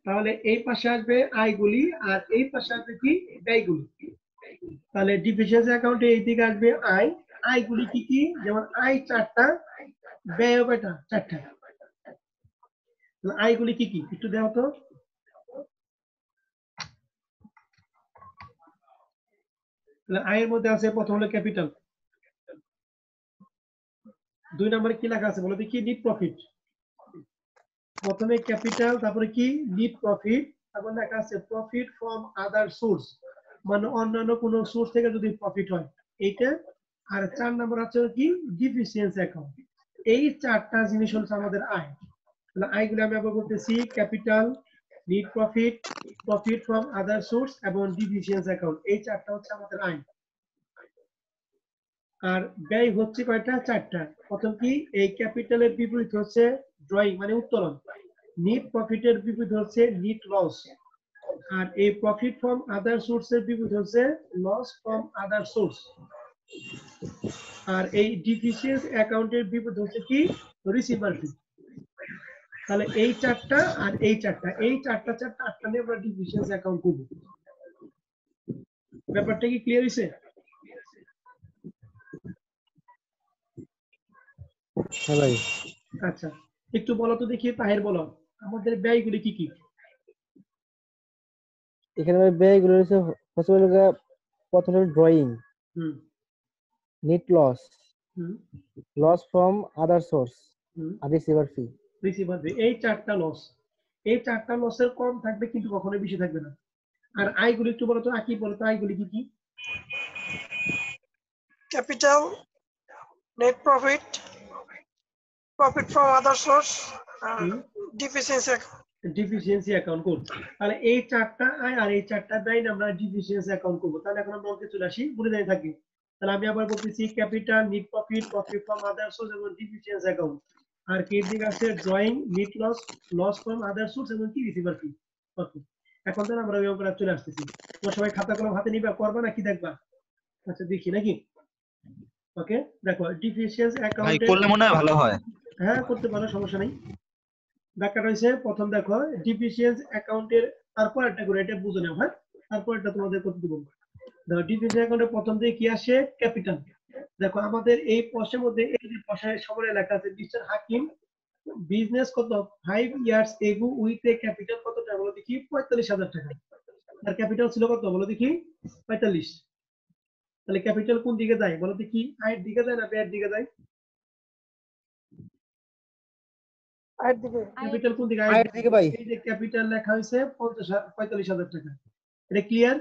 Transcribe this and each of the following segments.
তাহলে এই পাশে আসবে আয়গুলি আর এই পাশে আসবে কি ব্যয়গুলি। তাহলে ডিফিসিয়েন্সি অ্যাকাউন্টে এই দিকে আসবে আয়, আয়গুলি কি কি, যেমন আয় 4টা, ব্যয় কয়টা 4টা। আয়গুলি কি কি একটু দাও তো। আয়ের মধ্যে আছে প্রথম হলো ক্যাপিটাল, 2 নম্বরে কি লেখা আছে বলো দেখি, নিট প্রফিট। প্রথমে ক্যাপিটাল, তারপরে কি নিট প্রফিট, তারপর লেখা আছে প্রফিট ফ্রম আদার সোর্স, মানে অন্যান্য কোন সোর্স থেকে যদি প্রফিট হয় এইটা। আর 4 নম্বর আছে কি ডিফিসিয়েন্সি অ্যাকাউন্ট। এই 4টা জিনিস হচ্ছে আমাদের আয়। তাহলে আয়গুলো আমি আবার বলতেছি, capital, net profit, profit from other source এবং ডিফিসিয়েন্সি অ্যাকাউন্ট, এই 4টা হচ্ছে আমাদের আয়। আর ব্যয় হচ্ছে কয়টা 4টা। প্রথম কি এই ক্যাপিটালের বিপরীত হচ্ছে ড্রয়িং মানে উত্তোলন, নিট প্রফিটের বিপরীত হচ্ছে নিট লস, আর এই প্রফিট ফ্রম আদার সোর্সের বিপরীত হচ্ছে লস ফ্রম আদার সোর্স, আর এই ডিফিসিয়েন্স অ্যাকাউন্টের বিপরীত হচ্ছে কি রিসিভার ফি। তাহলে এই 4টা আর এই 4টা, এই 4টা নিয়ে আমরা ডিফিসিয়েন্স অ্যাকাউন্ট করব। ব্যাপারটা কি ক্লিয়ার হইছে? হ্যাঁ ভাই। আচ্ছা, একটু বলো তো দেখি, তাহের বলো আমাদের ব্যয়গুলি কি কি। এখানে ভাই ব্যয়গুলো হচ্ছে প্রথমে ড্রয়িং, হুম নিট লস, হুম লস ফ্রম আদার সোর্স, হুম আর রিসিভার ফি। রিসিভার ফি, এই 4টা লস। এই 4টা লসের কম থাকবে কিন্তু কখনোই বেশি থাকবে না। আর আয়গুলি একটু বলো তো, আকি বলো তো আয়গুলি কি কি। capital, net profit, profit from other source, deficiency account. Deficiency account করব। তাহলে এই 4টা আয় আর এই 4টা ব্যয় নিয়ে আমরা ডিফিসিয়েন্সি অ্যাকাউন্ট করব। তাহলে এখন আমরা ওকে চলে আসি, মনে জানি থাকি। তাহলে আমি আবার বলতেছি capital, net profit, profit from other source এবং ডিফিসিয়েন্সি অ্যাকাউন্ট। আর কি দিক আছে drawing, net loss, loss from other source এবং কি রিসিভার ফি। ওকে, এখন তাহলে আমরা ওই অঙ্কটা চলে আসতেছি। তোমরা সবাই খাতা কলম হাতে নিবা, করবা নাকি দেখবা? আচ্ছা দেখি নাকি। ওকে দেখো ডিফিসিয়েন্সি ভাই অ্যাকাউন্টে, করলে মনে হয় ভালো হয়। হ্যাঁ করতে পারো, সমস্যা নেই। ব্যাখ্যাটা হয়েছে প্রথম দেখো ডিফিসিয়েন্সি অ্যাকাউন্টের, তারপর একটা করে এটা বুঝে নাও, হ্যাঁ তারপর এটা তোমাদের করতে দেবো। দেখো ডিফিসিয়েন্সি অ্যাকাউন্টের প্রথম দিয়ে কি আসে ক্যাপিটাল। দেখো আমাদের এই পয়সার মধ্যে এই যে পয়সার সময় লেখা আছে মিস্টার হাকিম বিজনেস কত 5 years ago with a capital কত টাকা বলো দেখি, 45,000 টাকা। আর ক্যাপিটাল ছিল কত বলো দেখি 45। তাহলে ক্যাপিটাল কোন দিকে যায় বলো দেখি, আয়ের দিকে যায় না ব্যয়ের দিকে যায়? আয়ের দিকে। ক্যাপিটাল কোন দিকে? আয়ের দিকে ভাই। এই যে ক্যাপিটাল লেখা হয়েছে 45,000 টাকা। এটা ক্লিয়ার?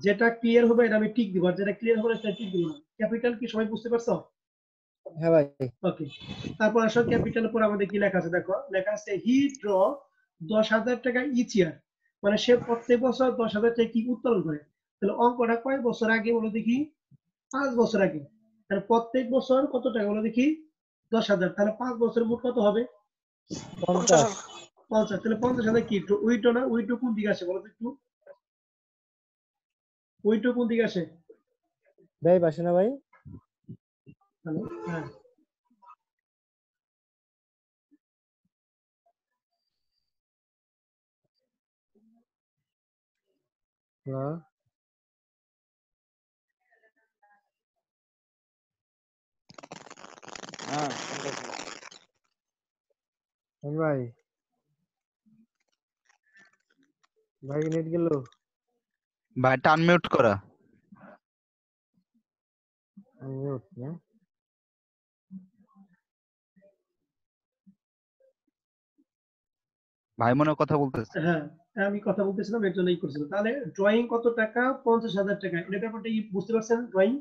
যেটা ক্লিয়ার হবে এটা আমি টিক দিব, আর যেটা ক্লিয়ার হবে না সেটা টিক দিব না। ক্যাপিটাল কি সবাই বুঝতে পারছো? হ্যাঁ ভাই। ওকে, তারপর আসো ক্যাপিটালের পর আমাদের কি লেখা আছে দেখো, লেখা আছে হি ড্র 10,000 টাকা ইচ ইয়ার, মানে সে প্রত্যেক বছর 10,000 টাকা কি উত্তোলন করে। তাহলে অঙ্কটা কয় বছর আগে বলো দেখি, 5 বছর আগে। তাহলে প্রত্যেক বছর কত টাকা বলো দেখি 10,000, তাহলে 5 বছর মোট কত হবে 50। 50। তাহলে 50,000 কি উইটো না, উইটো কোন দিকে আসে বলো তো একটু, উইটো কোন দিকে আসে? ব্যয় পাশে না ভাই? হ্যালো, হ্যাঁ হ্যাঁ ভাই। ভাই নেট গেল। ভাই টান মিউট করা। মিউট না। ভাই মনে হয় কথা বলতেছে। হ্যাঁ আমি কথা বলতেছিলাম এর জন্যই করছিলাম। তাহলে ড্রয়িং কত টাকা 50,000 টাকা, এটা ব্যাপারটা কি বুঝতে পারছেন? ড্রয়িং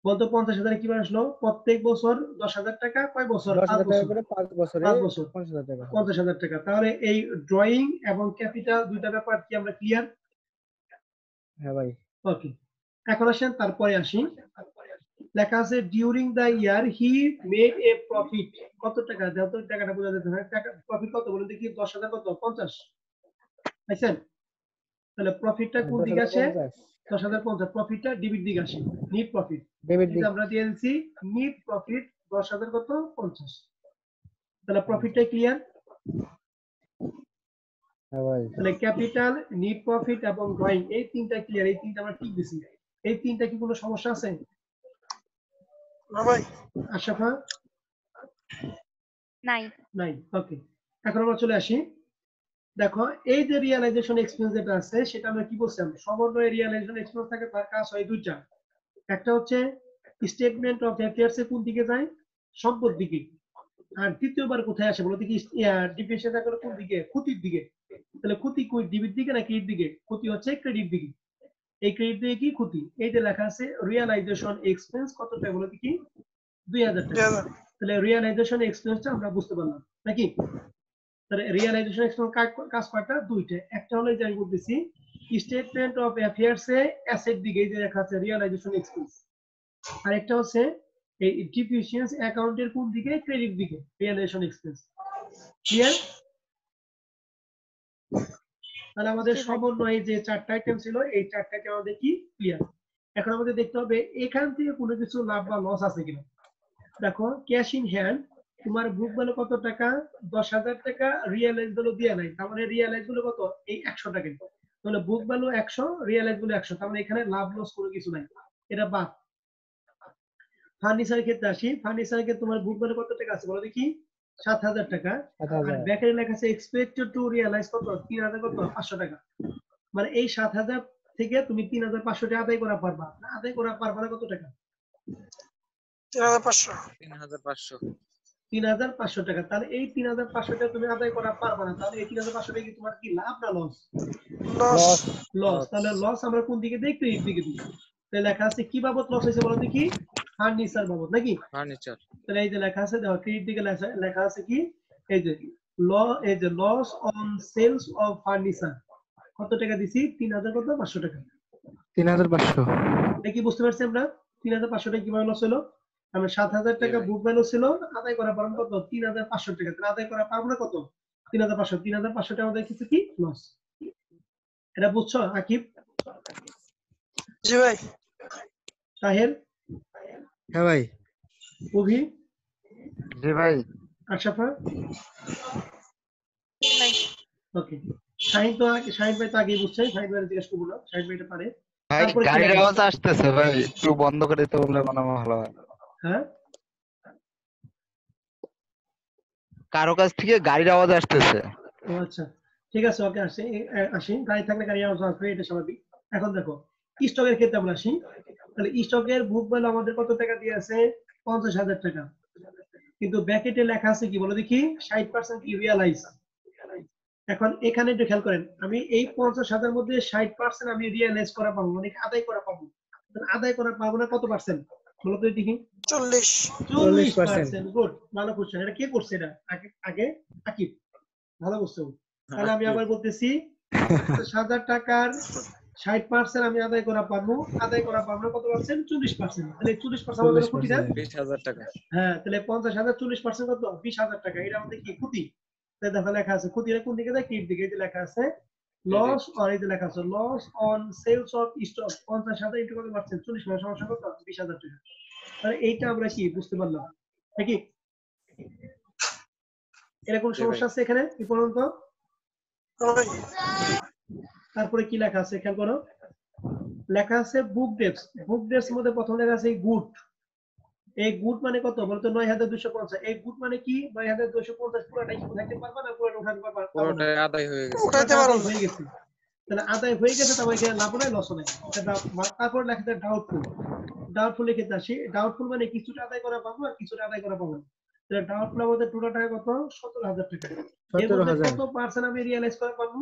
বলতো 50,000 কিভাবে আসলো, প্রত্যেক বছর 10,000 টাকা, কয় বছর 5 10,000 টাকা বছর, করে 5 বছরে 5 বছর 50,000 টাকা হবে। 50,000 টাকা। তাহলে এই ড্রয়িং এবং ক্যাপিটাল দুইটা ব্যাপার কি আমরা ক্লিয়ার? হ্যাঁ ভাই। ওকে, এখন আসেন তারপরে আসি। লেখা আছে during the year he made a profit, কত টাকা দাও তো, টাকাটা বোঝা যেতে হয়, টাকা প্রফিট কত বলুন দেখি, 10,000 কত 50 পাইছেন? তাহলে প্রফিটটা কোন দিকে আসে 10,050 10,050, প্রফিটটা ডেবিট দিকে আসে, নিট প্রফিট। ডেবিট দিক। আমরা দিয়ে দিচ্ছি নিট প্রফিট 10,000 কত 50। তাহলে প্রফিটটা ক্লিয়ার? হ্যাঁ ভাই তাহলে ক্যাপিটাল, নেট প্রফিট এবং ড্রয়িং এই তিনটা ক্লিয়ার, এই তিনটা আমরা ঠিক দিছি। এই তিনটা কি কোনো সমস্যা আছে না ভাই আশাফা? নাই। নাই। ওকে, এখন আমরা চলে আসি। দেখো এই যে রিয়ালাইজেশন এক্সপেন্স যেটা আছে সেটা আমরা কি বলছিলাম, সমন্বয় রিয়ালাইজেশন এক্সপেন্স থাকে, তার কাজ হয় দুইটা। একটা হচ্ছে স্টেটমেন্ট অফ অ্যাফেয়ার্স এর কোন দিকে যায়, সম্পদ দিকে। আর দ্বিতীয়বার কোথায় আসে বলো দেখি, ডিপ্রিসিয়েশন করে কোন দিকে, ক্ষতির দিকে। তাহলে ক্ষতি কই, ডিবিট দিকে না ক্রেডিট দিকে? ক্ষতি হচ্ছে ক্রেডিট দিকে। এই ক্রেডিট দিকে কি ক্ষতি, এই যে লেখা আছে রিয়ালাইজেশন এক্সপেন্স কত টাকা বলো দেখি, 2000 টাকা। তাহলে রিয়ালাইজেশন এক্সপেন্সটা আমরা বুঝতে পারলাম নাকি? তাহলে রিয়ালাইজেশন এক্সপেন্স কাজ কয়টা, দুইটা। একটা হলো যে আমি বলতেছি statement of affairs A asset দিকে এই যে লেখা আছে রিয়ালাইজেশন এক্সপেন্স, আর একটা হচ্ছে এই ডিপ্রিসিয়েশন অ্যাকাউন্টের কোন দিকে, ক্রেডিট দিকে, রিয়ালাইজেশন এক্সপেন্স। ক্লিয়ার? তাহলে আমাদের সমন্বয়ে যে চারটা আইটেম ছিল এই চারটা আইটেম আমাদের কি ক্লিয়ার। এখন আমাদের দেখতে হবে এখান থেকে কোনো কিছু লাভ বা লস আছে কিনা। দেখো ক্যাশ ইন হ্যান্ড তোমার বুক ভ্যালু কত টাকা, 10,000 টাকা, রিয়েলাইজ ভ্যালু দিয়ে নাই, তার মানে রিয়েলাইজ ভ্যালু কত, এই 100 টাকা। তাহলে বুক ভ্যালু 100, রিয়েলাইজ ভ্যালু 100, তার মানে এখানে লাভ লস কোনো কিছু নাই, এটা বাদ। ফার্নিচারের ক্ষেত্রে আসি, ফার্নিচারের ক্ষেত্রে তোমার বুক ভ্যালু কত টাকা আছে বলো দেখি, 7,000 টাকা। আর 7,000 ব্যাকের লেখা আছে এক্সপেক্টেড টু রিয়েলাইজ কত, 3,000 কত, 500 টাকা। মানে এই 7,000 থেকে তুমি 3,500 টাকা আদায় করা পারবা না, আদায় করা পারবা না কত টাকা, 3,500 3,500 টাকা। তাহলে এই 3,500 টাকা তুমি আদায় করা পারবা না, তাহলে এই 3,500 টাকা কি তোমার কি লাভ না লস? Loss loss. তাহলে লস আমরা কোন দিকে দিই, ক্রেডিট দিকে দিই। তাহলে লেখা আছে কি বাবদ লস হয়েছে বলো দেখি, ফার্নিচার বাবদ নাকি? ফার্নিচার। তাহলে এই যে লেখা আছে দেখো ক্রেডিট দিকে লেখা আছে কি, এই যে loss on sales of furniture কত টাকা দিছি, 3,500 টাকা। 3,500 এটা কি বুঝতে পারছি আমরা, 3,500 টাকা কিভাবে লস হলো? আমরা 7,000 টাকা বুক ভ্যালু ছিল, আদায় করা পারলাম কত, 3,500 টাকা। তাহলে আদায় করা পারবো না কত, 3,500 টাকা আমাদের কিছু কি লস। এটা বুঝছো আকিব, জি ভাই তাহের, হ্যাঁ ভাই অভি, জি ভাই। আশাফা? নাই। ওকে, শাহিন ভাই তো আগেই বুঝছে, শাহিন ভাই জিজ্ঞেস করবো না, শাহিন ভাই এটা পারে। ভাই তারপরে কি গাড়ির লেখা আওয়াজ আছে? আসতেছে ভাই, একটু বন্ধ করে দিতে বললে মনে হয় ভালো হয়। হ্যাঁ কারো কাছ থেকে গাড়ির আওয়াজ আসতেছে। ও আচ্ছা, ঠিক আছে, ওকে আসি। গাড়ি থাকলে গাড়ি আওয়াজ আসবে, এটা স্বাভাবিক। এখন দেখো স্টকের ক্ষেত্রে আমরা আসি। তাহলে স্টকের বুক ভ্যালু আমাদের কত টাকা দিয়ে আছে, 50,000 টাকা। কিন্তু ব্র্যাকেটে লেখা আছে কি বলো দেখি, 60% কি রিয়ালাইজ। এখন এখানে একটু খেয়াল করেন, আমি এই 50,000 মধ্যে 60% আমি রিয়ালাইজ করা পাবো, মানে আদায় করা পাবো। তাহলে আদায় করা পাবো না কত পার্সেন্ট বলো তো দেখি, 40 40%। গুড, ভালো কোশ্চেন। এটা কে করছে এটা, আগে আগে আকিব, ভালো কোশ্চেন। তাহলে আমি আবার বলতেছি 50,000 টাকার 60% আমি আদায় করা পারবো, আদায় করা পারবো না কত পার্সেন্ট, 40%। তাহলে 40% আমাদের ক্ষতি না? 20,000 টাকা। হ্যাঁ, তাহলে 50,000 40% কত, 20,000 টাকা। এটা আমাদের কি ক্ষতি? তাই দেখো লেখা আছে ক্ষতিটা কোন দিকে যায়, ক্রেডিট দিকে। এই যে লেখা আছে লস, আর এই যে লেখা আছে loss on sales of stock, 50,000 into কত পার্সেন্ট, 40%, সমস্যা কত, 20,000 টাকা। তাহলে এইটা আমরা কি বুঝতে পারলাম নাকি? এরকম সমস্যা আছে এখানে কি পর্যন্ত? ভাই তারপরে কি লেখা আছে খেয়াল করো, লেখা আছে বুক ডেপস। বুক ডেপস এর মধ্যে প্রথম লেখা আছে গুড। এই গুড মানে কত বলতো, 9,250। এই গুড মানে কি, 9,250 পুরোটাই কি উঠাইতে পারবা না, পুরোটা উঠাতে পারবা না? পুরোটাই আদায় হয়ে গেছে। উঠাইতে পারবো না হয়ে গেছে। তাহলে আদায় হয়ে গেছে, তারপরে এখানে লাভ নাই লস নাই। তারপর লেখা আছে ডাউটফুল। ডাউটফুল এর ক্ষেত্রে আসি, ডাউটফুল মানে কিছুটা আদায় করা পাবো আর কিছুটা আদায় করা পাবো না। তাহলে ডাউটফুল আমাদের টোটাল টাকা কত, 17,000 টাকা। এর মধ্যে 17,000 কত পার্সেন্ট আমি রিয়ালাইজ করা পাবো,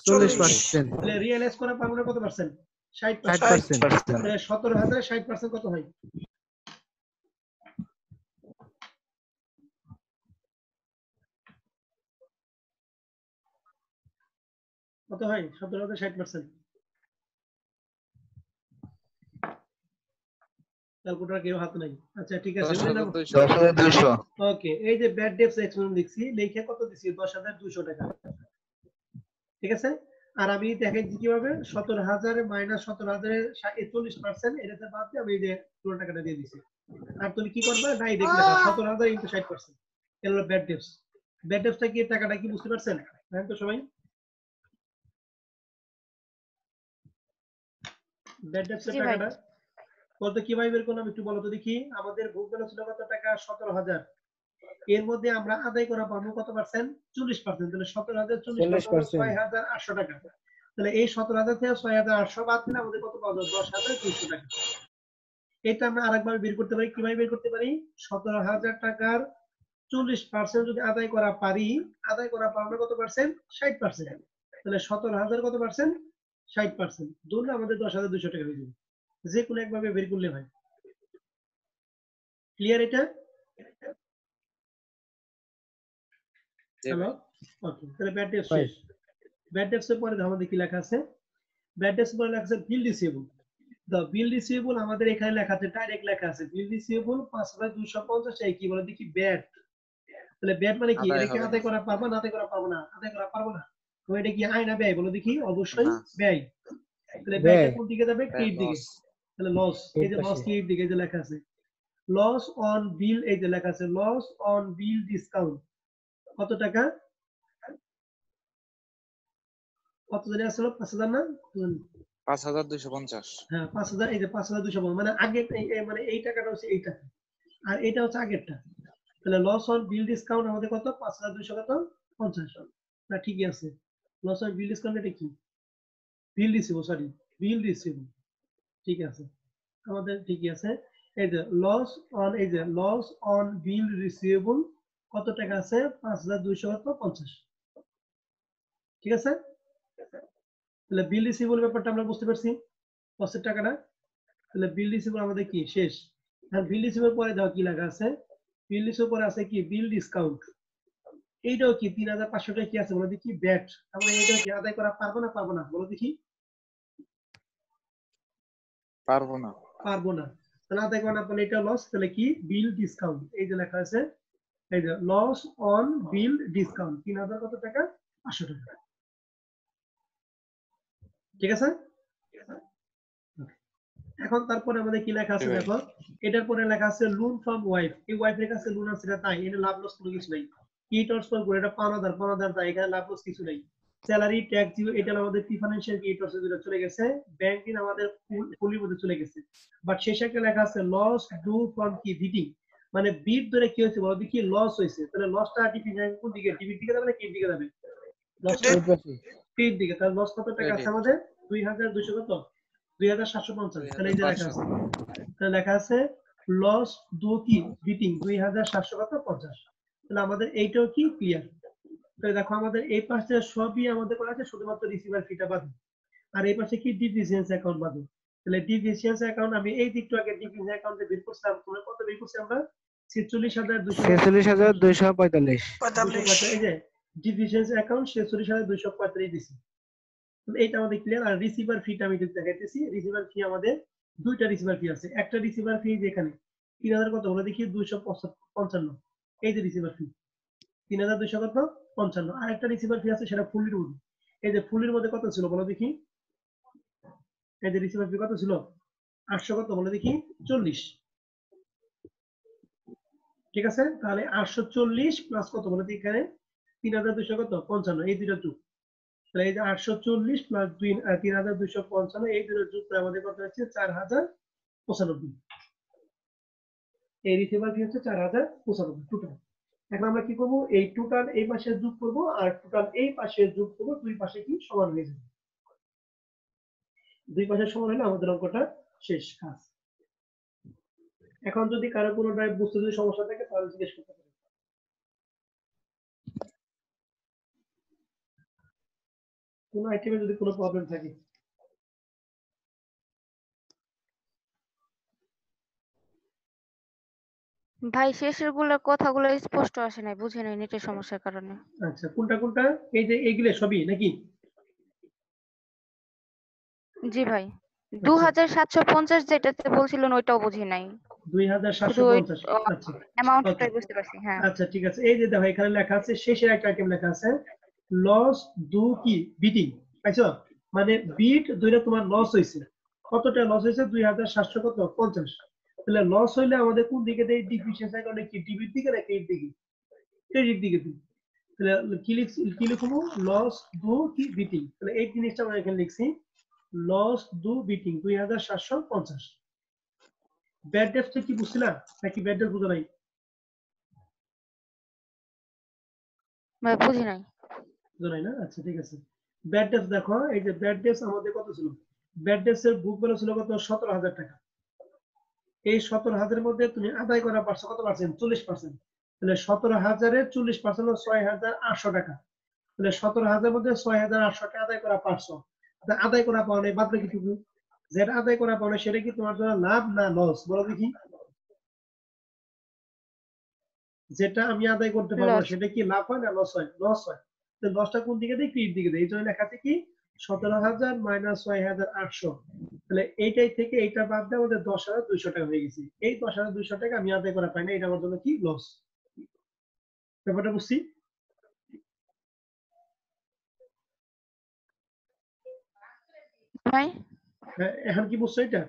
40%। তাহলে রিয়ালাইজ করা পাবো না কত পার্সেন্ট, 60%। 60%। তাহলে 17,000 60% কত হয়, কত হয়, 17,000 60%। ক্যালকুলেটর কেউ হাতে নাই। আচ্ছা ঠিক আছে, 10,200। 10,200। ওকে। এই যে ব্যাড ডেটস এক্সপেরিমেন্ট লিখছি, লিখে কত দিছি, 10,200 টাকা। ঠিক আছে। আর আমি দেখাইছি কিভাবে, 17,000 মাইনাস 17,000 এর 40%, এটাতে বাদ দিয়ে আমি এই যে পুরো টাকাটা দিয়ে দিছি। আর তুমি কি করবে, ডাইরেক্ট লেখা 17,000 ইনটু 60%, এটা হলো ব্যাড ডেটস। ব্যাড ডেটসটা কি টাকাটা কি বুঝতে পারছেন? হ্যাঁ তো সবাই ব্যাড ডেটসের জি ভাই। টাকাটা বলতে কিভাবে বের করলাম একটু বলো তো দেখি। আমাদের বুক ব্যালেন্স ছিল কত টাকা? 17,000। এর মধ্যে আমরা আদায় করা পাবো কত পার্সেন্ট? 40%। তাহলে 17,000 40% 40%। 6,800 টাকা। তাহলে এই 17,000 থেকে 6,800 বাদ দিলে আমাদের কত পাওয়া যাবে? 10,200 টাকা। এটা আমরা আরেকবার বের করতে পারি। কিভাবে বের করতে পারি? 17,000 টাকার 40% যদি আদায় করা পারি, আদায় করা পারবো কত পার্সেন্ট? 60%। তাহলে 17,000 কত পার্সেন্ট? 60%। ধরলে আমাদের 10,200 টাকা হয়ে যাবে। যে কোনো একভাবে বের করলে ভাই। ক্লিয়ার এটা? হ্যালো, ওকে। তাহলে ব্যাড ডেট শেষ। ব্যাড ডেটস এর পরে আমাদের কি লেখা আছে? ব্যাড ডেটস পরে লেখা আছে বিল রিসিভেবল। দ্য বিল রিসিভেবল আমাদের এখানে লেখা আছে, ডাইরেক্ট লেখা আছে বিল রিসিভেবল 5,250 এই কি বলে দেখি ব্যাড। তাহলে ব্যাড মানে কি? এটা কি আদায় করা পারবো না আদায় করা পারবো না? আদায় করা পারবো না। তো এটা কি আয় না ব্যয়? বলো দেখি। অবশ্যই ব্যয়। তাহলে ব্যয়টা কোন দিকে যাবে? ক্রেডিট দিকে। তাহলে লস, এই যে লস ক্রেডিট দিকে এই যে লেখা আছে লস অন বিল, এই যে লেখা আছে লস অন বিল ডিসকাউন্ট। কত টাকা? কত জানি আসলো? 5,000 না? 5,250। হ্যাঁ 5,000। এই যে 5,250 মানে আগে মানে এই টাকাটা হচ্ছে এইটা আর এটা হচ্ছে আগেরটা। তাহলে লস অন বিল ডিসকাউন্ট আমাদের কত? 5,250 না ঠিকই আছে। লস অন বিল ডিসকাউন্ট এটা কি? বিল রিসিভ, সরি বিল রিসিভ, ঠিক আছে আমাদের ঠিকই আছে। এই যে লস অন, এই যে লস অন বিল রিসিভেবল কত টাকা আছে? 5,250। ঠিক আছে। তাহলে বিল রিসিভেবল ব্যাপারটা আমরা বুঝতে পারছি, কষ্টের টাকাটা। তাহলে বিল রিসিভেবল আমাদের কি শেষ। আর বিল রিসিভেবল পরে দাও কি লেখা আছে? বিল রিসিভেবল পরে আছে কি? বিল ডিসকাউন্ট। এইটাও কি 3,500 টাকা কি আছে বলো দেখি? ব্যাট। আমরা এইটাও কি আদায় করা পারবো না পারবো না? বলো দেখি। পারবো না। পারবো না। তাহলে আদায় করা না পারলে এটা লস। তাহলে কি? বিল ডিসকাউন্ট। এই যে লেখা আছে এই যে লস অন বিল ডিসকাউন্ট 3,000 কত টাকা? 500 টাকা। ঠিক আছে। এখন তারপরে আমাদের কি লেখা আছে দেখো। এটার পরে লেখা আছে লোন ফ্রম ওয়াইফ। এই ওয়াইফের কাছে লোন আছে, এটা তাই এটা লাভ লস কোনো কিছু নাই। কি ট্রান্সফার করে এটা পাওনাদার তাই এখানে লাভ লস কিছু নাই। স্যালারি ট্যাক্স দিও, এটা আমাদের প্রিফারেন্সিয়াল কি টর্চে যেটা চলে গেছে, ব্যাংক ইন আমাদের ফুলির মধ্যে চলে গেছে। বাট শেষে একটা লেখা আছে লস ডু ফ্রম কি ভিটিং, মানে বিট ধরে কি হয়েছে বলো দেখি? লস হয়েছে। তাহলে লসটা কোন দিকে? ডিবির দিকে যাবে না ক্রেডিট দিকে যাবে? লসটা ক্রেডিট দিকে। তাহলে লস কত টাকা আছে আমাদের? 2,200 কত? 2,750। তাহলে এই যে লেখা আছে, তাহলে লেখা আছে লস ডু কি বিটিং 2,750। তাহলে আমাদের এইটাও কি ক্লিয়ার। তাহলে দেখো আমাদের এই পাশে সবই আমাদের করা আছে, শুধুমাত্র রিসিভার ফিটা বাদে। আর এই পাশে কি? ডিফিসিয়েন্সি অ্যাকাউন্ট বাদে। তাহলে ডিফিসিয়েন্সি অ্যাকাউন্ট আমি এই দিকটা আগে ডিফিসিয়েন্সি অ্যাকাউন্টে বের করছিলাম। তোমরা কত বের করছি আমরা? 46,245। 45। এই যে ডিফিসিয়েন্সি অ্যাকাউন্ট 46,245 দিছি। এইটা আমাদের ক্লিয়ার। আর রিসিভার ফিটা আমি দেখাইতেছি। রিসিভার ফি আমাদের দুইটা রিসিভার ফি আছে। একটা রিসিভার ফি যেখানে 3,000 কত বলে দেখি? 255। এই যে রিসিভার ফি 3,255। আর একটা রিসিভার ফি আছে সেটা ফুলির মধ্যে। এই যে ফুলির মধ্যে কত ছিল বলো দেখি? এই যে রিসিভার ফি কত ছিল? 800 কত বলে দেখি? 40। ঠিক আছে। তাহলে 840 প্লাস কত বলে দেখি এখানে? 3,255 এই দুইটা যোগ। তাহলে এই যে 840 প্লাস 3,255 এই দুটো যোগ করে আমাদের কত হচ্ছে? 4,095। এই রিসিভার ফি হচ্ছে 4,095 টোটাল। এখন আমরা কি করব? এই টোটাল এই পাশে যোগ করব আর টোটাল এই পাশে যোগ করব। দুই পাশে কি সমান হয়ে যাবে। দুই পাশে সমান হলে আমাদের অঙ্কটা শেষ কাজ। এখন যদি কারো কোনোটাই বুঝতে যদি সমস্যা থাকে তাহলে জিজ্ঞেস করতে পারেন। কোন আইটেমে যদি কোনো প্রবলেম থাকে। ভাই শেষের কথাগুলো স্পষ্ট আসে নাই, বুঝে নাই নেটের সমস্যার কারণে। আচ্ছা কোনটা? এই যে এইগুলো সবই নাকি? জি ভাই। 2,750 যেটাতে বলছিলেন ওইটাও বুঝি নাই। শুধু ওই 2,750। আচ্ছা অ্যামাউন্টটাই বুঝতে পারছি। হ্যাঁ। আচ্ছা ঠিক আছে। এই যে দেখো এখানে লেখা আছে শেষের একটা আইটেম লেখা আছে লস ডু কি বিটিং। পাইছো? মানে বিট দুইটা তোমার লস হয়েছে। কতটা লস হয়েছে? 2,750। তাহলে লস হইলে আমাদের কোন দিকে দেয়? ডিফিসিয়েন্সি অ্যাকাউন্টে কি ডিবিট দিকে না ক্রেডিট দিকে? ক্রেডিট দিকে দিই। তাহলে কি লিখবো লস দু কি বিটিং, তাহলে এই জিনিসটা আমরা এখানে লিখছি লস দু বিটিং 2750। ব্যাড ডেটটা কি বুঝছিলা নাকি ব্যাড ডেট বুঝো নাই? ভাই বুঝি নাই। বুঝো নাই না, আচ্ছা ঠিক আছে। ব্যাড ডেট দেখো, এই যে ব্যাড ডেট আমাদের কত ছিল, ব্যাড ডেটস এর বুক ভ্যালু ছিল কত 17,000 টাকা। এই 17,000 এর মধ্যে তুমি আদায় করা পারছো কত পার্সেন্ট, 40%। তাহলে 17,000 এর 40% 6,800 টাকা। তাহলে 17,000 মধ্যে 6,800 টাকা আদায় করা পারছো। আদায় করা পাও নাই, বাদ বাকি টুকু যেটা আদায় করা পাও নাই সেটা কি তোমার জন্য লাভ না লস বলো দেখি? যেটা আমি আদায় করতে পারবো লস। সেটা কি লাভ হয় না লস হয়? লস হয়। তো লসটা কোন দিকে দেয়, ক্রেডিট দিকে দেয়। এই জন্য লেখা আছে কি 17,000 মাইনাস 6,800। তাহলে এইটাই থেকে এইটা বাদ দিয়ে আমাদের 10,200 টাকা হয়ে গেছে। এই 10,200 টাকা আমি আদায় করা পাই না, এটা আমার জন্য কি লস। ব্যাপারটা বুঝছি? ভাই হ্যাঁ, এখন কি বুঝছো এটা?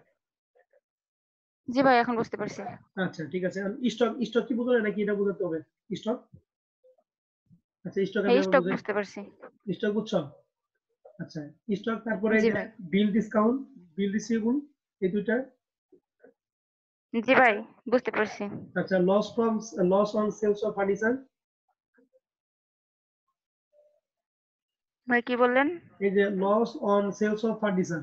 জি ভাই এখন বুঝতে পারছি। আচ্ছা ঠিক আছে। স্টক স্টক কি বুঝলে নাকি এটা বুঝতে হবে? স্টক, আচ্ছা স্টক আমি এই আবার স্টক বুঝাই। বুঝতে পারছি। স্টক বুঝছো? আচ্ছা স্টক, তারপরে জি ভাই। বিল ডিসকাউন্ট, বিল রিসিভেবল, এই দুইটা। জি ভাই বুঝতে পারছি। আচ্ছা loss on sales of furniture, ভাই কি বললেন? এই যে loss on sales of furniture,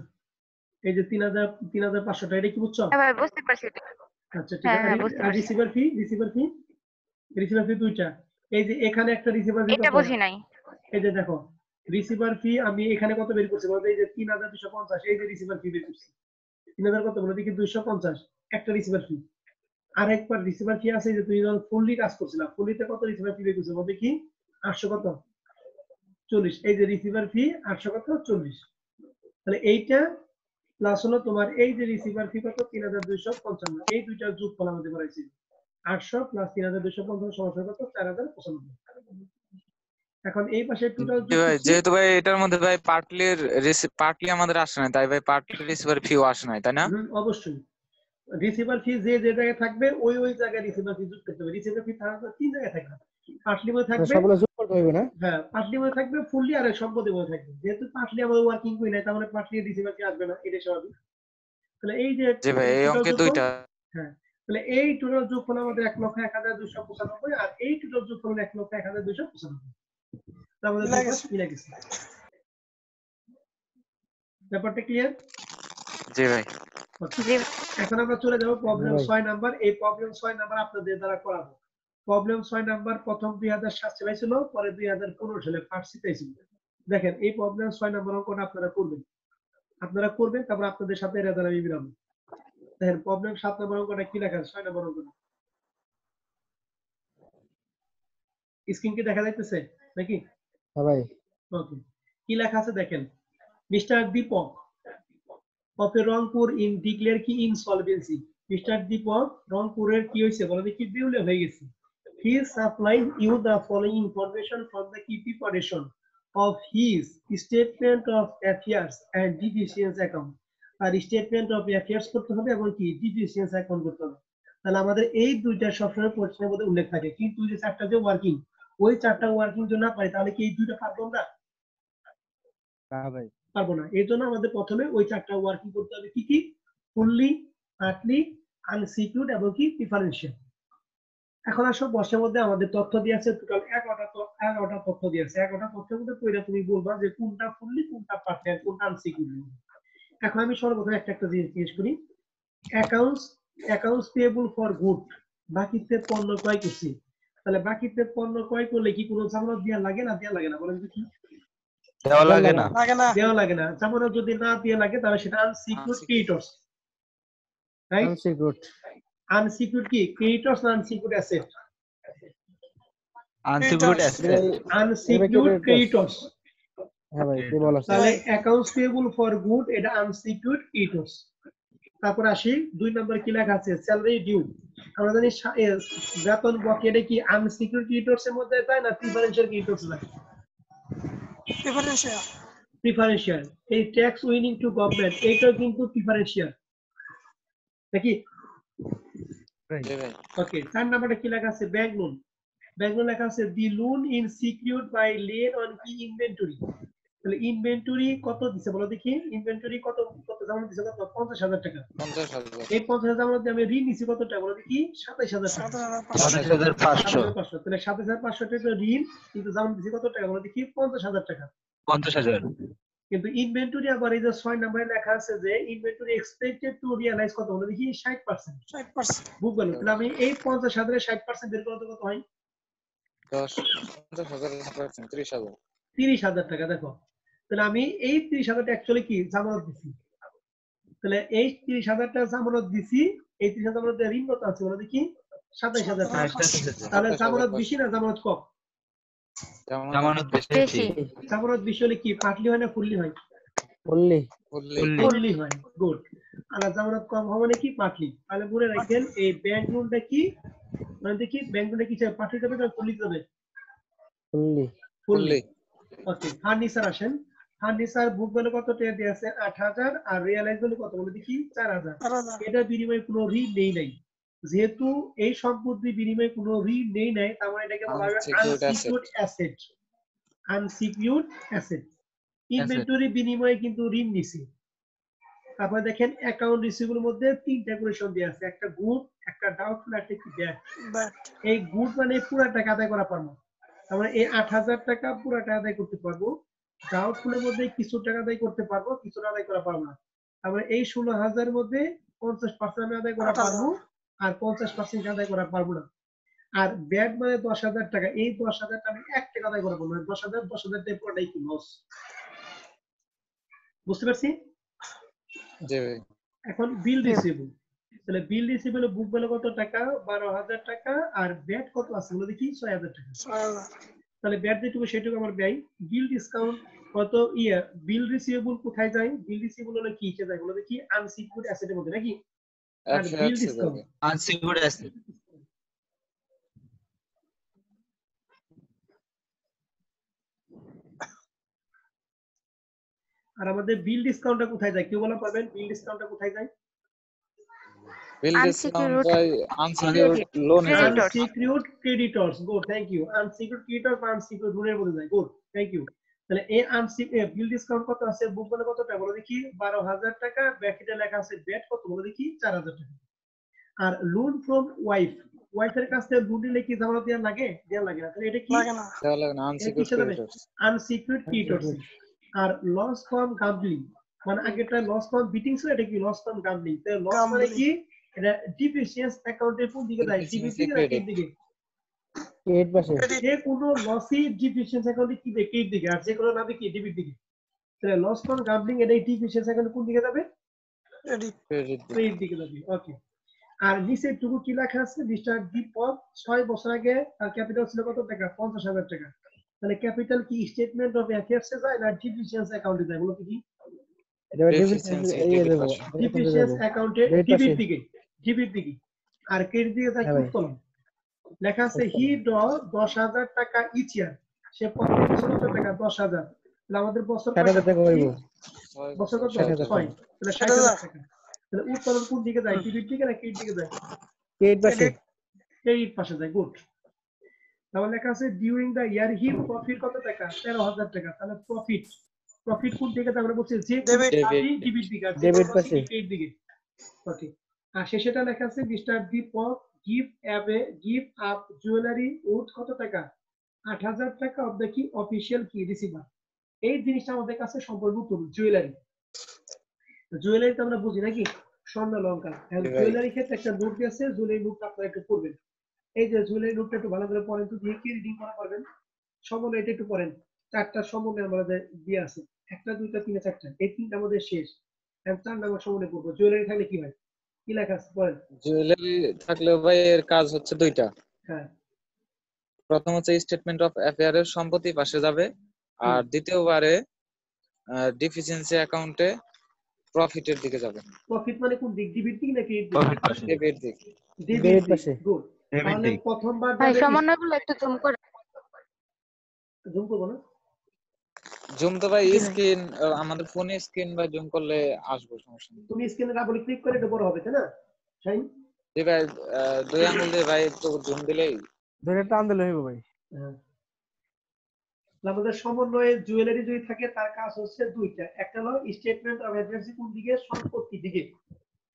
এই যে 3,500 টাকা, এটা কি বুঝছো? হ্যাঁ ভাই বুঝতে পারছি। আচ্ছা ঠিক হ্যাঁ আছে। হ্যাঁ বুঝতে পারছি। রিসিভার ফি, রিসিভার ফি দুইটা। এই যে এখানে একটা রিসিভার ফি এটা কত, বুঝি নাই। এই যে দেখো রিসিভার ফি আমি এখানে কত বের করছি বলতে, এই যে 3,250, এই যে রিসিভার ফি বের করছি 3,000 কত বলে দেখি 250 একটা রিসিভার ফি। আরেকবার রিসিভার ফি আছে, যে তুমি যখন ফুললি কাজ করছিলা ফুললিতে কত রিসিভার ফি বের করছো বলতে কি 800 কত 40, এই যে রিসিভার ফি 800 কত 40। তাহলে এইটা প্লাস হলো তোমার এই যে রিসিভার ফি কত 3,255, এই দুইটা যোগফল আমাদের করাইছি 800 প্লাস 3,255 সমান কত 4,095। এখন এই পাশে টোটাল জি যোগ ভাই, করছি। যেহেতু ভাই এটার মধ্যে ভাই পার্টলি আমাদের আসে নাই, তাই ভাই পার্টলি রিসিভার ফিও আসে নাই, তাই না? অবশ্যই রিসিভার ফি যে যে জায়গায় থাকবে ওই জায়গায় রিসিভার ফি যোগ করতে হবে। রিসিভার ফি থাকবে তিন জায়গায় থাকবে, পার্টলি মধ্যে থাকবে, সবগুলো যোগ করতে হইবে না? হ্যাঁ পার্টলি মধ্যে থাকবে, ফুললি আর সম্পদের মধ্যে থাকবে। যেহেতু পার্টলি আমাদের ওয়ার্কিং করি নাই, তার মানে পার্টলি রিসিভার ফি আসবে না, এটা স্বাভাবিক। তাহলে এই যে জি ভাই, এই টোটাল অঙ্কে যোগফল, দুইটা। হ্যাঁ তাহলে এই টোটাল যোগফল আমাদের 1,01,295, আর এই টোটাল যোগফল 1,01,295। আমাদের মিলা দুই পাশ গেছে। মিলে গেছে। ব্যাপারটা ক্লিয়ার? জি ভাই। জি এখন আমরা চলে যাবো প্রবলেম ভাই 6 নাম্বার। এই প্রবলেম 6 নাম্বার আপনাদের দ্বারা করাবো। প্রবলেম 6 নাম্বার প্রথম 2007 সালে ছিল, পরে 2015 সালে ফার্স্ট সিটাই ছিল। দেখেন এই প্রবলেম 6 নাম্বার অঙ্কটা আপনারা করবেন, তারপর আপনাদের সাথে রেজাল্ট আমি মিলাবো। দেখেন প্রবলেম 7 নাম্বার অঙ্কটা কি লেখা আছে, 6 নাম্বার অঙ্কটা স্ক্রিন কি দেখা যাইতেছে নাকি? হ্যাঁ ভাই। ওকে, কি লেখা আছে দেখেন। Mister Deepak of Rangpur in declare কি ইনসলভেন্সি। মিস্টার দীপক রংপুরের কি হয়েছে বলো দেখি, দেউলিয়া হয়ে গেছে। He is supplying you the following information from the key preparation of his statement of affairs and deficiency account। আর স্টেটমেন্ট অফ অ্যাফেয়ার্স করতে হবে এবং কি ডিফিসিয়েন্সি অ্যাকাউন্ট করতে হবে। তাহলে আমাদের এই দুইটা সবসময় প্রশ্নের মধ্যে উল্লেখ থাকে, কিন্তু যে চারটা যে ওয়ার্কিং, ওই চারটা ওয়ার্কিং যদি না পারি তাহলে কি এই দুইটা পারবো না? না ভাই। পারবো না। এই জন্য আমাদের প্রথমে ওই চারটা ওয়ার্কিং করতে হবে, কি কি ফুললি, পার্টলি, আনসিকিউরড এবং কি প্রিফারেন্সিয়াল। এখন আসো বর্ষের মধ্যে আমাদের তথ্য দিয়ে আছে টোটাল 11টা তথ্য দিয়ে আছে। 11টা তথ্যের মধ্যে কইরা তুমি বলবা যে কোনটা ফুললি, কোনটা পার্টলি, আর কোনটা আনসিকিউরড। এখন আমি সর্বপ্রথম একটা জিনিস জিজ্ঞেস করি, অ্যাকাউন্টস পেয়েবল ফর গুড, বাকিতে পণ্য ক্রয় করছি। তাহলে বাকিতে পণ্য ক্রয় করলে কি কোনো জামানত দেওয়া লাগে না, দেওয়া লাগে না বলেন দেখি? দেওয়া লাগে না। লাগে না। দেওয়া লাগে না। জামানত যদি না দিয়ে লাগে তাহলে সেটা আনসিকিউরড ক্রেডিটরস, রাইট? আনসিকিউরড। আনসিকিউরড কি ক্রেডিটরস না unsecured asset? Unsecured asset. Unsecured ক্রেডিটরস। হ্যাঁ ভাই কি বলা আছে? তাহলে অ্যাকাউন্টস পেয়েবল ফর গুড এটা আনসিকিউরড ক্রেডিটরস। তারপর আসি 2 নম্বরে কি লেখা আছে, স্যালারি ডিউ। আমরা জানি বেতন বকেয়া, এটা কি আনসিকিউরড ক্রেডিটরস এর মধ্যে যায় না প্রিফারেন্সিয়াল ক্রেডিটরস যায়? ডিফারেন্সিয়াল। প্রিফারেন্সিয়াল। এই ট্যাক্স উইনিং টু গভর্নমেন্ট এইটাও কিন্তু প্রিফারেন্সিয়াল নাকি? জি ভাই। ওকে, 4 নম্বরে কি লেখা আছে, ব্যাংক লোন। ব্যাংক লোন লেখা আছে the loan in secured by lien on কি ইনভেন্টরি। তাহলে ইনভেন্টরি কত দিছে বলো দেখি, ইনভেন্টরি কত কত জামানত দিছে কত 50,000 টাকা। 50,000 এই 50,000 জামানত দিয়ে আমি ঋণ নিছি কত টাকা বলো দেখি 27,000 টাকা। 27,500 27,500 তাহলে 27,500 টাকা ঋণ, কিন্তু জামানত দিছি কত টাকা বলো দেখি 50,000 টাকা। 50,000 কিন্তু ইনভেন্টরি আবার এই যে 6 নম্বরে লেখা আছে যে ইনভেন্টরি এক্সপেক্টেড টু রিয়ালাইজ কত বলো দেখি 60%। 60%। বুক ভ্যালু, তাহলে আমি এই 50,000 এর 60% বের করতে কত হয় 50,000 30,000 30,000 টাকা। দেখো তাহলে আমি এই 30,000 টাকা অ্যাকচুয়ালি কি জামানত দিছি, তাহলে এই 30,000 টাকা জামানত দিছি, এই 30,000 জামানত দিয়ে ঋণ কত আছে বলো দেখি 27,000 টাকা। তাহলে জামানত বেশি না জামানত কম? জামানত বেশি। বেশি। জামানত বেশি হলে কি পার্টলি হয় না ফুললি হয়? বললি ফুললি হয়। গুড। আর জামানত কম হবে না কি পার্টলি। তাহলে মনে রাখেন এই ব্যাংক লোনটা কি মানে দেখি ব্যাংক লোনটা কি পার্টলি যাবে না ফুললি যাবে? বললি ফুললি। ওকে, ফার্নিচার আসেন। ফার্নিচার বুক ভ্যালু কত টাকা দিয়ে আছে 8,000 আর রিয়ালাইজ ভ্যালু কত বলে দেখি 4,000। 4,000। এটা বিনিময়ে কোনো ঋণ নেই নাই, যেহেতু এই সম্পত্তি বিনিময়ে কোনো ঋণ নেই নাই তার মানে এটাকে বলা হবে unsecured asset. Unsecured asset. Inventory বিনিময়ে কিন্তু ঋণ নিছি। তারপরে দেখেন অ্যাকাউন্ট রিসিভেবল মধ্যে তিনটা কোয়েশন দেয়া আছে, একটা গুড, একটা ডাউটফুল, একটা কি ব্যাড। ব্যাট। এই গুড মানে পুরো টাকা আদায় করা পারবো, তার মানে এই 8,000 টাকা পুরো টাকা আদায় করতে পারবো। ডাউটফুলের মধ্যে কিছু টাকা আদায় করতে পারবো, কিছু আদায় করা পারবো না। তার মানে এই 16,000 এর মধ্যে 50% আমি আদায় করা 8,000 পারবো আর 50% আদায় করা পারবো না। আর ব্যাড মানে 10,000 টাকা, এই 10,000 টাকা আমি 1 টাকা আদায় করা পারবো না। 10,000 টাকা পুরোটাই কি লস। বুঝতে পারছি? জি ভাই। এখন বিল রিসিভেবল, তাহলে বিল রিসিভেবল বুক ভ্যালু কত টাকা 12,000 টাকা আর ব্যাট কত আছে বলে দেখি 6,000 টাকা। 6,000। তাহলে ব্যাট যেটুকু সেটুকু আমার ব্যয়। বিল ডিসকাউন্ট কত বিল রিসিভেবল কোথায় যায়? বিল রিসিভেবল হলো কি যায় বলে দেখি আনসিকিউরড অ্যাসেটের মধ্যে নাকি? আর বিল ডিসকাউন্ট আনসিকিউরড অ্যাসেট। আর আমাদের বিল ডিসকাউন্টটা কোথায় যায় কেউ বলা পারবেন? বিল ডিসকাউন্টটা কোথায় যায়? Bill discount Unsecured by unsecured loan unsecured creditors. Good, thank you. Unsecured creditor বা আনসিকিউরড লোনের মধ্যে যায়। Good, thank you. তাহলে এই বিল ডিসকাউন্ট কত আছে বুক ভ্যালু কত টাকা বলো দেখি 12,000 টাকা, ব্র্যাকেটে লেখা আছে ব্যাট কত বলো দেখি 4,000 টাকা। আর লোন ফ্রম ওয়াইফ, ওয়াইফের কাছ থেকে লোন নিলে কি জামানত দেওয়া লাগে? দেওয়া লাগে না। তাহলে এটা কি? লাগে না। দেওয়া লাগে না, unsecured ক্রেডিটরস। Unsecured ক্রেডিটরস। R loss from গাম্বলিং, মানে আগেটা লস ফ্রম বিটিং ছিল, এটা কি লস ফ্রম গাম্বলিং। তাহলে লস মানে কি? এটা ডিফিসিয়েন্স অ্যাকাউন্টের কোন দিকে যায়? ডিবিট দিকে না ক্রেডিট দিকে? ক্রেডিট পাশে যে কোনো লসই ডিফিসিয়েন্স অ্যাকাউন্টে কি দিকে? ক্রেডিট দিকে। আর যে কোনো লাভে কি ডিবিট দিকে। তাহলে লস ফ্রম গাম্বলিং এটা ডিফিসিয়েন্স অ্যাকাউন্টে কোন দিকে যাবে? ক্রেডিট। ক্রেডিট দিকে যাবে। ওকে। আর নিচে টুকু কি লেখা আছে? মিস্টার দীপক 6 বছর আগে তার ক্যাপিটাল ছিল কত টাকা? 50,000 টাকা। তাহলে ক্যাপিটাল কি স্টেটমেন্ট অফ অ্যাফেয়ার্স এ যায় না ডিফিসিয়েন্স অ্যাকাউন্টে যায় বলো কি? এটা ডিফিসিয়েন্স অ্যাকাউন্টে ডিবিট দিকে, ডিবিট দিকে। আর ক্রেডিট দিকে যায় উত্তোলন। লেখা আছে হি ড 10,000 টাকা ইচ ইয়ার, সে প্রতি বছর কত টাকা? 10,000। তাহলে আমাদের বছর কত টাকা হইব? বছর কত? 6। তাহলে 60,000 টাকা। তাহলে উত্তোলন কোন দিকে যায়? ডিবিট দিকে না ক্রেডিট দিকে যায়? ক্রেডিট পাশে ক্রেডিট পাশে যায়। গুড। তাহলে লেখা আছে during the year he profit কত টাকা? 13,000 টাকা। তাহলে প্রফিট, প্রফিট কোন দিকে যায়? আমরা বলছি যে ডিবিট দিকে, আর ডেবিট পাশে ক্রেডিট দিকে। ওকে। আর শেষেটা লেখা আছে mister Deepak give up jewellery with কত টাকা? 8,000 টাকা অফ দ্য কি অফিশিয়াল কি রিসিভার। এই জিনিসটা আমাদের কাছে সম্পূর্ণ নতুন। জুয়েলারি, জুয়েলারি তো আমরা বুঝি নাকি স্বর্ণ অলংকার। জুয়েলারি ক্ষেত্রে একটা নোট আছে, জুয়েলারি নোটটা আপনারা একটু পড়বেন। এই যে জুয়েলারি নোটটা একটু ভালো করে পড়েন তো, দিয়ে কি রিডিং করা পারবেন? সমন্বয় এটা একটু পড়েন। 4টা সমন্বয় আমাদের দিয়ে আছে, 1টা 2টা 3টা 4টা, এই 3টা আমাদের শেষ। এখন 4 নম্বর সমন্বয় পড়বো। জুয়েলারি থাকলে কি হয়? কি লেখা আছে পড়েন। জুয়েলারি থাকলে ভাই এর কাজ হচ্ছে দুইটা। হ্যাঁ, প্রথম হচ্ছে স্টেটমেন্ট অফ অ্যাফেয়ারের সম্পত্তি পাশে যাবে, আর দ্বিতীয়বারে ডিফিসিয়েন্সি অ্যাকাউন্টে প্রফিটের দিকে যাবে। প্রফিট মানে কোন দিক? ডিবিট দিক নাকি ডেবিট দিক? ডেবিট পাশে। গুড। তাহলে প্রথমবার ভাই যাবে সমন্বয়গুলো একটু জুম করে। জুম করব না? জুম তো ভাই স্ক্রিন, আমাদের ফোনে স্ক্রিন বা জুম করলে আসবে, সমস্যা নেই। তুমি স্ক্রিনে ডাবল ক্লিক করে এটা বড় হবে, তাই না? শাইন জি ভাই, 2 আঙ্গুল দিয়ে ভাই একটু জুম দিলেই ধরে টান দিলে হইব ভাই। হ্যাঁ। আমাদের সমন্বয়ে জুয়েলারি যদি থাকে তার কাজ হচ্ছে দুইটা, একটা হলো স্টেটমেন্ট অফ অ্যাফেয়ার্স কোন দিকে, সম্পত্তি দিকে,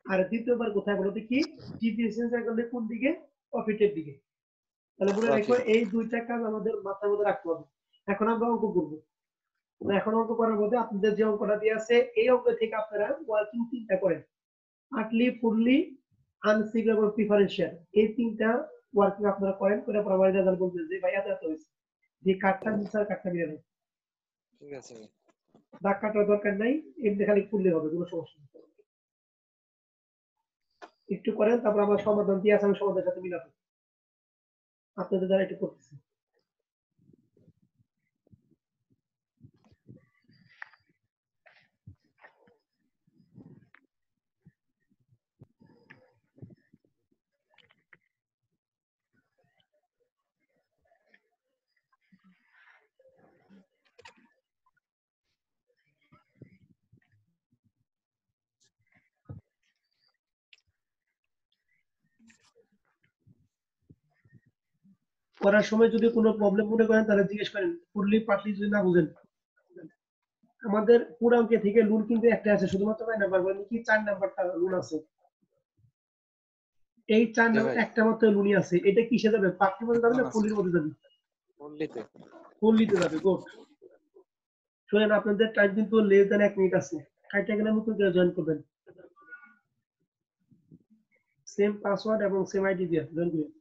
আর দ্বিতীয়বার কোথায় বলতে কি ডিফিসিয়েন্সি অ্যাকাউন্টে কোন দিকে, প্রফিটের দিকে। তাহলে মনে রাখো এই দুইটা কাজ আমাদের মাথার মধ্যে রাখতে হবে। এখন আমরা অঙ্ক করবো। এখন অঙ্ক করার মধ্যে আপনাদের যে অঙ্কটা দিয়ে আছে এই অঙ্ক থেকে আপনারা ওয়ার্কিং তিনটা করেন, পার্টলি, ফুললি, আনসিঙ্গল এবং প্রিফারেন্সিয়াল, এই তিনটা ওয়ার্কিং আপনারা করেন, করে পর আমার রেজাল্ট বলবেন যে ভাই এত এত হয়েছে, যে কার্ডটা দিচ্ছে আর কার্ডটা মিলে নেই। ঠিক আছে ভাই। দাগ কাটার দরকার নাই, এমনি খালি খুললে হবে, কোনো সমস্যা নেই। একটু করেন, তারপর আমার সমাধান দিয়ে আছে, আমি সমাধানের সাথে মিলাবো আপনাদের দ্বারা একটু করতেছি। করার সময় যদি কোনো প্রবলেম মনে করেন তাহলে জিজ্ঞেস করেন, ফুললি পার্টলি যদি না বুঝেন। আমাদের পুরো অঙ্কে থেকে লুন কিন্তু একটা আছে, শুধুমাত্র 9 নাম্বার মানে কি 4 নাম্বারটা লুন আছে, এই 4 নাম্বার একটা মাত্র লুনই আছে। এটা কিসে যাবে, পার্টলির মধ্যে যাবে না ফুললির মধ্যে যাবে? ফুললিতে। ফুললিতে যাবে। গুড। শুনেন, আপনাদের টাইম কিন্তু লেস দ্যান 1 মিনিট আছে, কাইটা গেলে নতুন করে জয়েন করবেন, সেম পাসওয়ার্ড এবং সেম আইডি দিয়ে জয়েন করবেন।